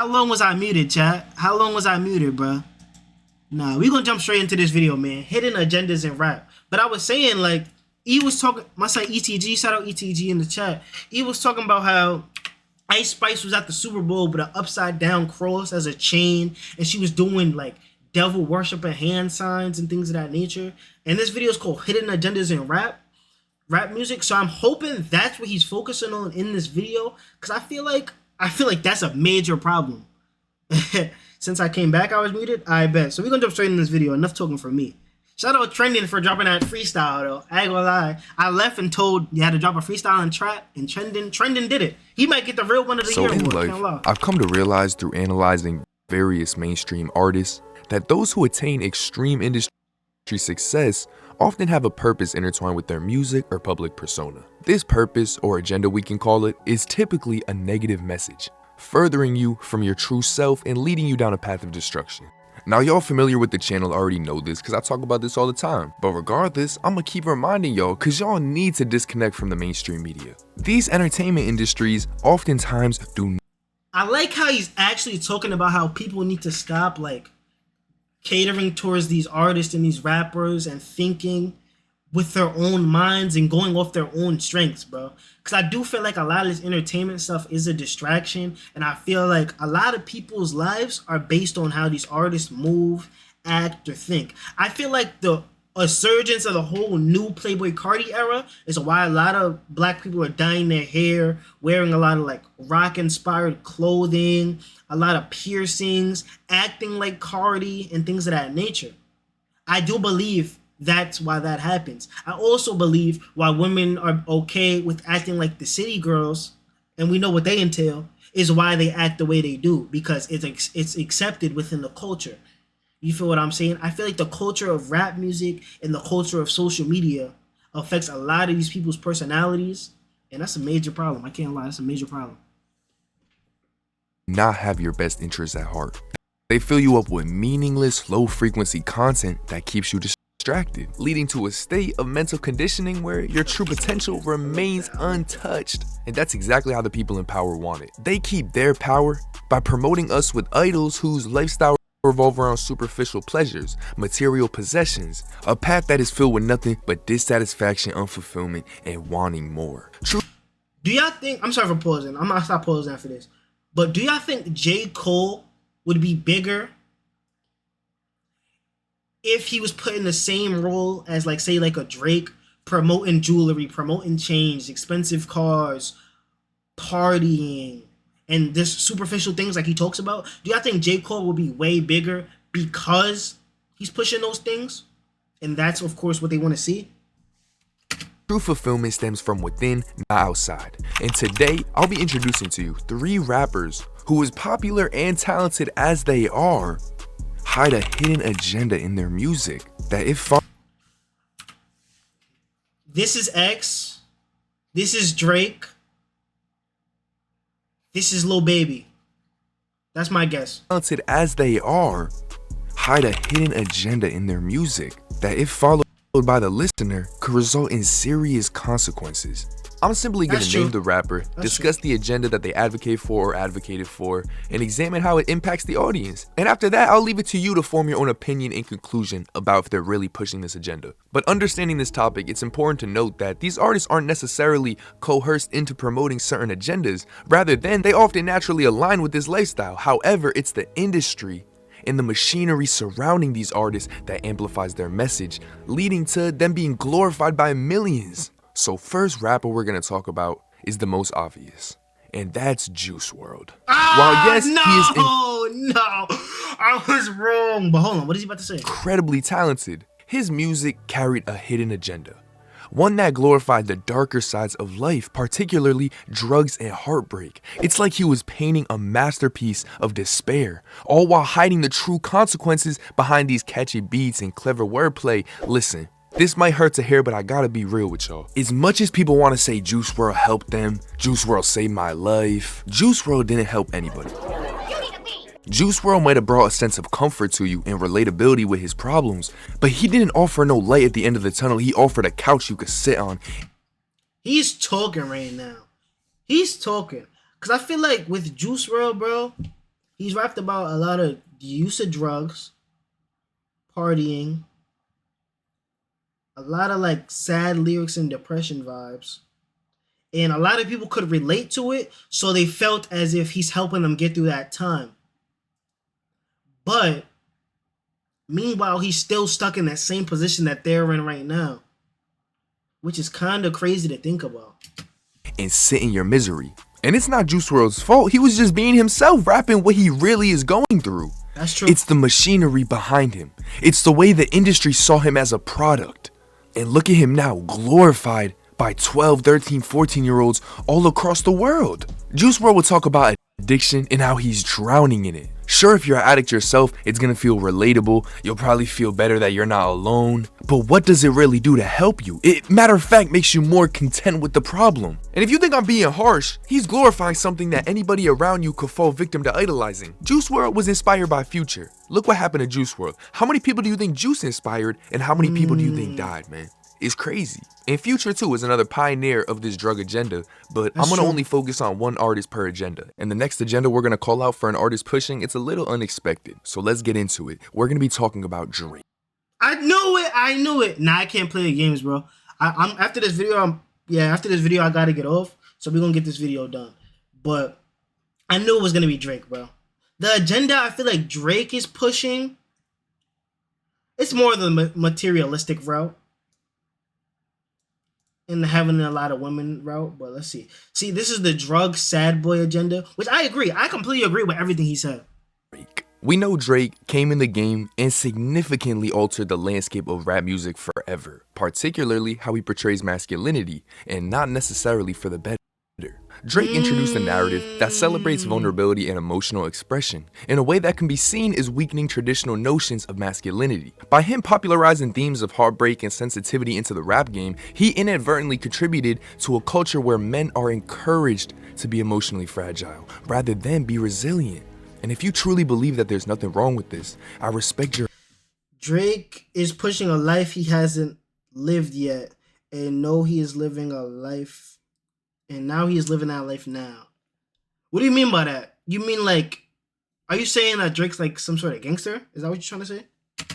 How long was I muted, chat? How long was I muted, bro? Nah, we gonna jump straight into this video, man. Hidden agendas in rap. But I was saying, like, he was talking, my son ETG, shout out ETG in the chat. He was talking about how Ice Spice was at the Super Bowl with an upside down cross as a chain, and she was doing like devil worship and hand signs and things of that nature. And this video is called Hidden Agendas in Rap music. So I'm hoping that's what he's focusing on in this video, because I feel like that's a major problem. Since I came back, I was muted. I bet. So we're gonna jump straight in this video. Enough talking for me. Shout out Trending for dropping that freestyle though. I ain't gonna lie. I left and told you had to drop a freestyle and trap, and Trending did it. He might get the real one of the year. So in life, I've come to realize through analyzing various mainstream artists that those who attain extreme industry success often have a purpose intertwined with their music or public persona. This purpose, or agenda we can call it, is typically a negative message, furthering you from your true self and leading you down a path of destruction. Now y'all familiar with the channel already know this because I talk about this all the time, but regardless, I'm gonna keep reminding y'all because y'all need to disconnect from the mainstream media. These entertainment industries oftentimes do. I like how he's actually talking about how people need to stop like catering towards these artists and these rappers and thinking with their own minds and going off their own strengths, bro. Because I do feel like a lot of this entertainment stuff is a distraction, and I feel like a lot of people's lives are based on how these artists move, act, or think. I feel like the resurgence of the whole new Playboy Cardi era is why a lot of black people are dyeing their hair, wearing a lot of like rock-inspired clothing, a lot of piercings, acting like Cardi, and things of that nature. I do believe that's why that happens. I also believe why women are okay with acting like the city girls, and we know what they entail, is why they act the way they do, because it's accepted within the culture. You feel what I'm saying? I feel like the culture of rap music and the culture of social media affects a lot of these people's personalities, and that's a major problem. I can't lie, that's a major problem. Not have your best interests at heart. They fill you up with meaningless, low-frequency content that keeps you distracted, leading to a state of mental conditioning where your true potential remains untouched. And that's exactly how the people in power want it. They keep their power by promoting us with idols whose lifestyle revolve around superficial pleasures, material possessions, a path that is filled with nothing but dissatisfaction, unfulfillment, and wanting more. Do y'all think, I'm sorry for pausing, I'm gonna stop pausing after this, but do y'all think J. Cole would be bigger if he was put in the same role as, like, say, like a Drake, promoting jewelry, promoting chains, expensive cars, partying, and this superficial things like he talks about? Do y'all think J. Cole will be way bigger because he's pushing those things? And that's, of course, what they want to see. True fulfillment stems from within, not outside. And today, I'll be introducing to you 3 rappers who, as popular and talented as they are, hide a hidden agenda in their music that if This is X, this is Drake, this is Lil Baby. That's my guess. Talented as they are, hide a hidden agenda in their music that, if followed by the listener, could result in serious consequences. I'm simply going to name the rapper, discuss the agenda that they advocate for or advocated for, and examine how it impacts the audience. And after that, I'll leave it to you to form your own opinion and conclusion about if they're really pushing this agenda. But understanding this topic, it's important to note that these artists aren't necessarily coerced into promoting certain agendas. Rather than, they often naturally align with this lifestyle. However, it's the industry and the machinery surrounding these artists that amplifies their message, leading to them being glorified by millions. So first rapper we're gonna talk about is the most obvious, and that's Juice WRLD. While yes, no, he is I was wrong. But hold on, what is he about to say? Incredibly talented, his music carried a hidden agenda, one that glorified the darker sides of life, particularly drugs and heartbreak. It's like he was painting a masterpiece of despair, all while hiding the true consequences behind these catchy beats and clever wordplay. Listen, this might hurt to hear, but I gotta be real with y'all. As much as people want to say Juice WRLD helped them, Juice WRLD saved my life, Juice WRLD didn't help anybody. Juice WRLD might have brought a sense of comfort to you and relatability with his problems, but he didn't offer no light at the end of the tunnel. He offered a couch you could sit on. He's talking right now. He's talking. Because I feel like with Juice WRLD, bro, He's rapped about a lot of the use of drugs, partying, a lot of like sad lyrics and depression vibes. And a lot of people could relate to it, so they felt as if he's helping them get through that time. But meanwhile, he's still stuck in that same position that they're in right now, which is kind of crazy to think about. And sit in your misery. And it's not Juice WRLD's fault. He was just being himself, rapping what he really is going through. That's true. It's the machinery behind him. It's the way the industry saw him as a product. And look at him now, glorified by 12, 13, 14-year-olds all across the world. Juice WRLD will talk about addiction and how he's drowning in it. Sure, if you're an addict yourself, it's gonna feel relatable. You'll probably feel better that you're not alone. But what does it really do to help you? It, matter of fact, makes you more content with the problem. And if you think I'm being harsh, he's glorifying something that anybody around you could fall victim to idolizing. Juice WRLD was inspired by Future. Look what happened to Juice WRLD. How many people do you think Juice inspired, and how many people do you think died, man? It's crazy. And Future too is another pioneer of this drug agenda, but I'm gonna only focus on one artist per agenda. And the next agenda we're gonna call out for an artist pushing, it's a little unexpected. So let's get into it. We're gonna be talking about Drake. I knew it. Nah, I can't play the games, bro. I'm after this video. After this video, I gotta get off. So we're gonna get this video done. But I knew it was gonna be Drake, bro. The agenda I feel like Drake is pushing, it's more the materialistic route and having a lot of women route. But let's see. See, this is the drug sad boy agenda, which I agree. I completely agree with everything he said. We know Drake came in the game and significantly altered the landscape of rap music forever, particularly how he portrays masculinity, and not necessarily for the better. Drake introduced a narrative that celebrates vulnerability and emotional expression in a way that can be seen as weakening traditional notions of masculinity. By him popularizing themes of heartbreak and sensitivity into the rap game, he inadvertently contributed to a culture where men are encouraged to be emotionally fragile rather than be resilient. And if you truly believe that there's nothing wrong with this, I respect your... Drake is pushing a life he hasn't lived yet, and know he is living a life, and now he is living that life now. What do you mean by that? You mean like, are you saying that Drake's like some sort of gangster? Is that what you're trying to say?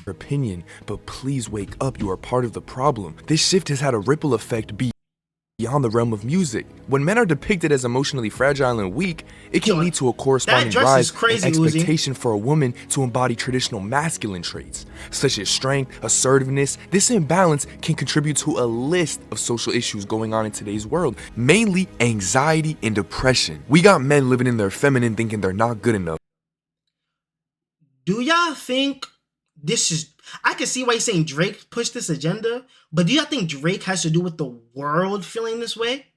Opinion, but please wake up. You are part of the problem. This shift has had a ripple effect beyond the realm of music. When men are depicted as emotionally fragile and weak, it can lead to a corresponding rise in expectation for a woman to embody traditional masculine traits, such as strength, assertiveness. This imbalance can contribute to a list of social issues going on in today's world, mainly anxiety and depression. We got men living in their feminine thinking they're not good enough. Do y'all think this is... I can see why you're saying Drake pushed this agenda, but do y'all think Drake has to do with the world feeling this way?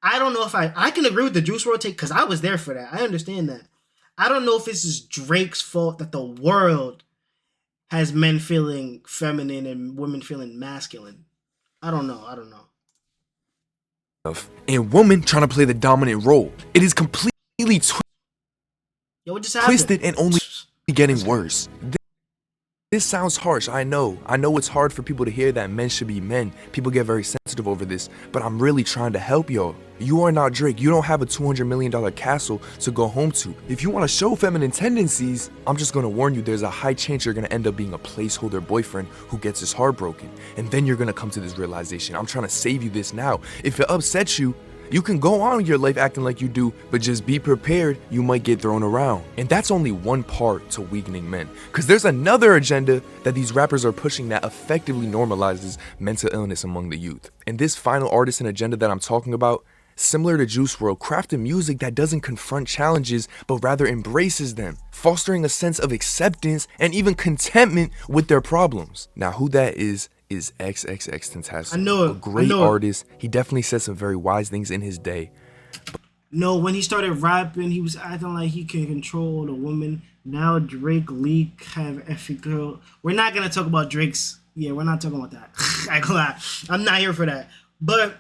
I don't know if I can agree with the Juice WRLD take, because I was there for that. I understand that. I don't know if this is Drake's fault that the world has men feeling feminine and women feeling masculine. I don't know. And women trying to play the dominant role. It is completely Yo, what just happened? twisted and only getting worse. This sounds harsh, I know it's hard for people to hear that men should be men. People get very sensitive over this, but I'm really trying to help y'all. You are not Drake. You don't have a $200 million castle to go home to. If you want to show feminine tendencies, I'm just going to warn you, there's a high chance you're going to end up being a placeholder boyfriend who gets his heart broken. And then you're going to come to this realization. I'm trying to save you this now. If it upsets you, you can go on with your life acting like you do, but just be prepared, you might get thrown around. And that's only one part to weakening men, because there's another agenda that these rappers are pushing that effectively normalizes mental illness among the youth. And this final artisan agenda that I'm talking about, similar to Juice WRLD, crafted music that doesn't confront challenges, but rather embraces them, fostering a sense of acceptance and even contentment with their problems. Now, who that is XXXTentacion. I know it. A great artist. He definitely said some very wise things in his day. No, when he started rapping, he was acting like he can control the woman. Now Drake leak have ethical. We're not gonna talk about Drake's. Yeah, we're not talking about that. I'm not here for that. But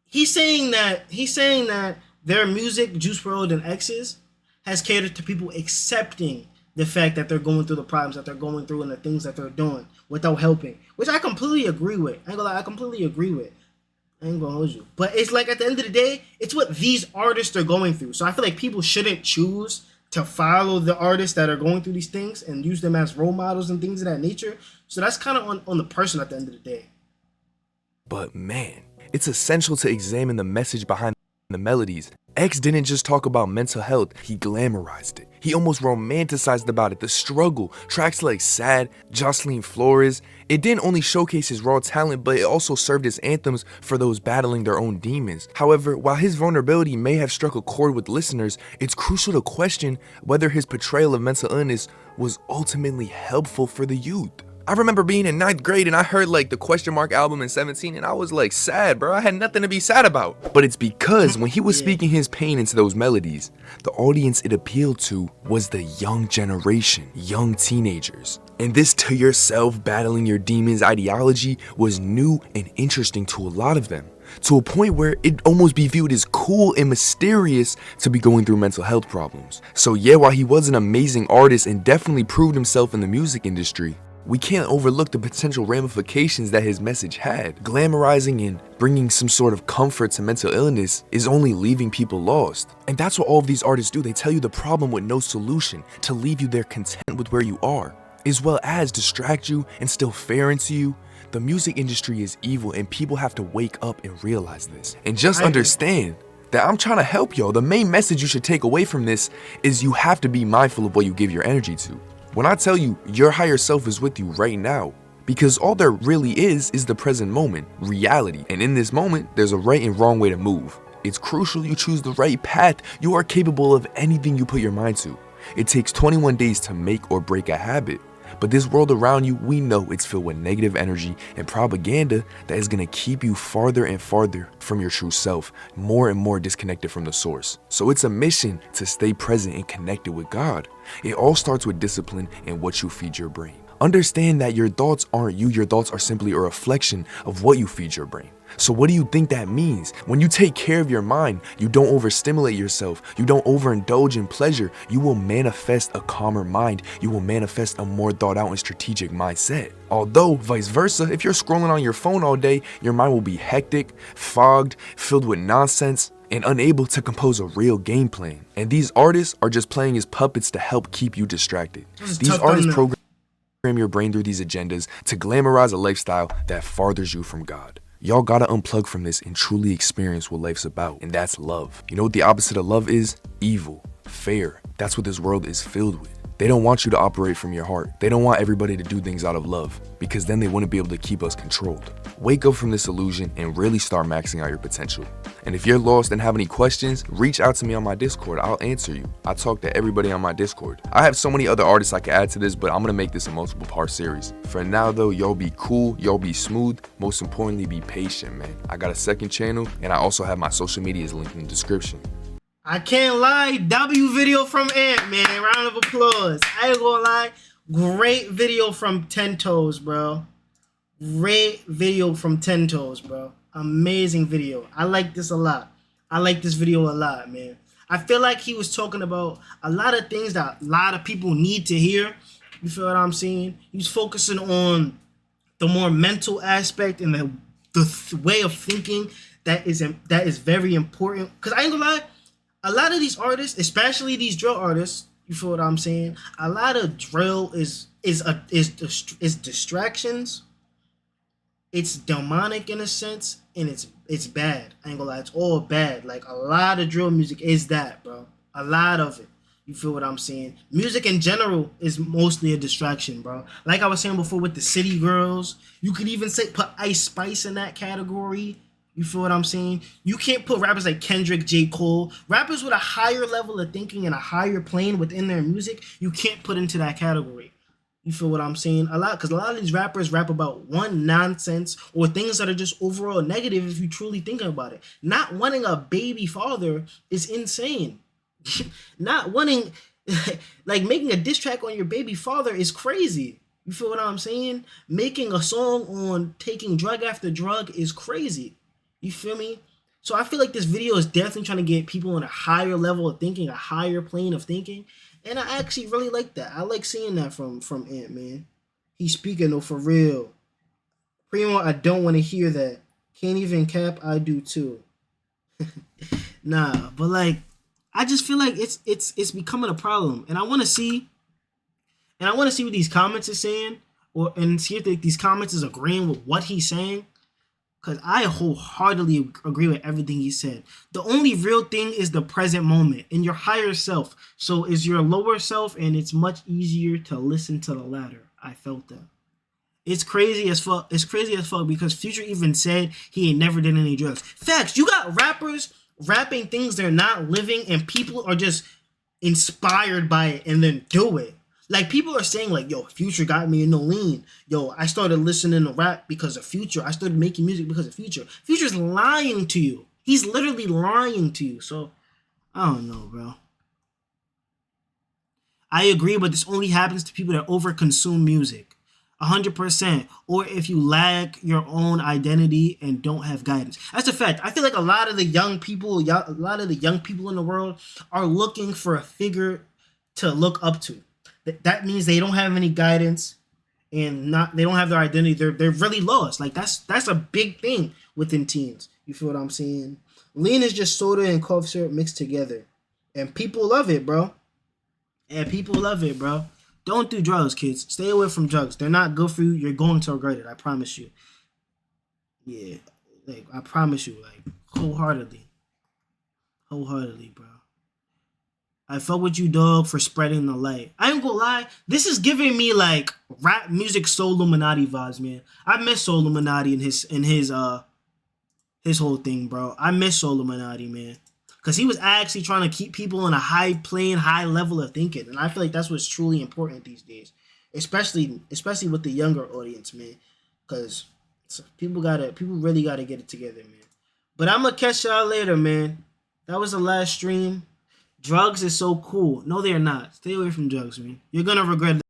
he's saying that their music, Juice WRLD and X's, has catered to people accepting the fact that they're going through the problems that they're going through and the things that they're doing without helping, which I completely agree with. I completely agree with. I ain't gonna hold you. But it's like at the end of the day, it's what these artists are going through. So I feel like people shouldn't choose to follow the artists that are going through these things and use them as role models and things of that nature. So that's kind of on the person at the end of the day. But man, it's essential to examine the message behind the melodies. X didn't just talk about mental health, he glamorized it. He almost romanticized about it, the struggle. Tracks like Sad, Jocelyn Flores, it didn't only showcase his raw talent, but it also served as anthems for those battling their own demons. However, while his vulnerability may have struck a chord with listeners, it's crucial to question whether his portrayal of mental illness was ultimately helpful for the youth. I remember being in 9th grade and I heard like the Question Mark album in 17 and I was like sad, bro. I had nothing to be sad about. But it's because when he was speaking his pain into those melodies, the audience it appealed to was the young generation, young teenagers. And this to yourself battling your demons ideology was new and interesting to a lot of them, to a point where it'd almost be viewed as cool and mysterious to be going through mental health problems. So yeah, while he was an amazing artist and definitely proved himself in the music industry, we can't overlook the potential ramifications that his message had. Glamorizing and bringing some sort of comfort to mental illness is only leaving people lost. And that's what all of these artists do. They tell you the problem with no solution, to leave you there content with where you are, as well as distract you and still fair into you. The music industry is evil and people have to wake up and realize this. And just understand that I'm trying to help y'all. The main message you should take away from this is you have to be mindful of what you give your energy to. When I tell you your higher self is with you right now, because all there really is the present moment, reality. And in this moment, there's a right and wrong way to move. It's crucial you choose the right path. You are capable of anything you put your mind to. It takes 21 days to make or break a habit. But this world around you, we know it's filled with negative energy and propaganda that is going to keep you farther and farther from your true self, more and more disconnected from the source. So it's a mission to stay present and connected with God. It all starts with discipline and what you feed your brain. Understand that your thoughts aren't you, your thoughts are simply a reflection of what you feed your brain. So what do you think that means? When you take care of your mind, you don't overstimulate yourself, you don't overindulge in pleasure, you will manifest a calmer mind, you will manifest a more thought out and strategic mindset. Although, vice versa, if you're scrolling on your phone all day, your mind will be hectic, fogged, filled with nonsense, and unable to compose a real game plan. And these artists are just playing as puppets to help keep you distracted. These artists program your brain through these agendas to glamorize a lifestyle that farthers you from God. Y'all gotta unplug from this and truly experience what life's about, and that's love. You know what the opposite of love is? Evil, fear. That's what this world is filled with. They don't want you to operate from your heart. They don't want everybody to do things out of love, because then they wouldn't be able to keep us controlled. Wake up from this illusion and really start maxing out your potential. And if you're lost and have any questions, reach out to me on my Discord. I'll answer you. I talk to everybody on my Discord. I have so many other artists I can add to this, but I'm gonna make this a multiple part series. For now though, y'all be cool, y'all be smooth. Most importantly, be patient, man. I got a second channel and I also have my social medias linked in the description. I can't lie, W video from Ant, man. Round of applause. I ain't gonna lie. Great video from 10 Toes, bro. Great video from 10 Toes, bro. Amazing video. I like this a lot. I like this video a lot, man. I feel like he was talking about a lot of things that a lot of people need to hear. You feel what I'm saying? He was focusing on the more mental aspect and the way of thinking that is very important. Because I ain't gonna lie, a lot of these artists, especially these drill artists, you feel what I'm saying? A lot of drill is distractions. It's demonic in a sense, and it's bad. I ain't gonna lie, it's all bad. Like a lot of drill music is that, bro. A lot of it. You feel what I'm saying? Music in general is mostly a distraction, bro. Like I was saying before with the City Girls, you could even put Ice Spice in that category. You feel what I'm saying? You can't put rappers like Kendrick, J. Cole, rappers with a higher level of thinking and a higher plane within their music, you can't put into that category. You feel what I'm saying? Because a lot of these rappers rap about one nonsense or things that are just overall negative if you truly think about it. Not wanting a baby father is insane. Not wanting, like making a diss track on your baby father is crazy. You feel what I'm saying? Making a song on taking drug after drug is crazy. You feel me? So I feel like this video is definitely trying to get people on a higher level of thinking, a higher plane of thinking. And I actually really like that. I like seeing that from Ant, man. He's speaking though, for real. Primo, I don't want to hear that. Can't even cap. I do too. Nah, but like, I just feel like it's becoming a problem, and I want to see, what these comments are saying, and see if these comments is agreeing with what he's saying. Cause I wholeheartedly agree with everything he said. The only real thing is the present moment and your higher self. So is your lower self, and it's much easier to listen to the latter. I felt that. It's crazy as fuck. It's crazy as fuck because Future even said he ain't never did any drugs. Facts. You got rappers rapping things they're not living, and people are just inspired by it and then do it. Like, people are saying, like, yo, Future got me in the lean. Yo, I started listening to rap because of Future. I started making music because of Future. Future's lying to you. He's literally lying to you. So, I don't know, bro. I agree, but this only happens to people that overconsume music. 100%. Or if you lack your own identity and don't have guidance. That's a fact. I feel like a lot of the young people in the world are looking for a figure to look up to. That means they don't have any guidance, and they don't have their identity. They're really lost. Like, that's a big thing within teens. You feel what I'm saying? Lean is just soda and cough syrup mixed together, and people love it, bro. Don't do drugs, kids. Stay away from drugs. They're not good for you. You're going to regret it. I promise you. Yeah, like, I promise you, like, wholeheartedly, bro. I fuck with you, dog, for spreading the light. I ain't gonna lie, this is giving me like rap music Soul Illuminati vibes, man. I miss Soul Illuminati and his whole thing, bro. I miss Soul Illuminati, man. Cause he was actually trying to keep people in a high level of thinking. And I feel like that's what's truly important these days. Especially with the younger audience, man. Cause people really gotta get it together, man. But I'm gonna catch y'all later, man. That was the last stream. Drugs is so cool. No, they are not. Stay away from drugs, man. You're gonna regret it.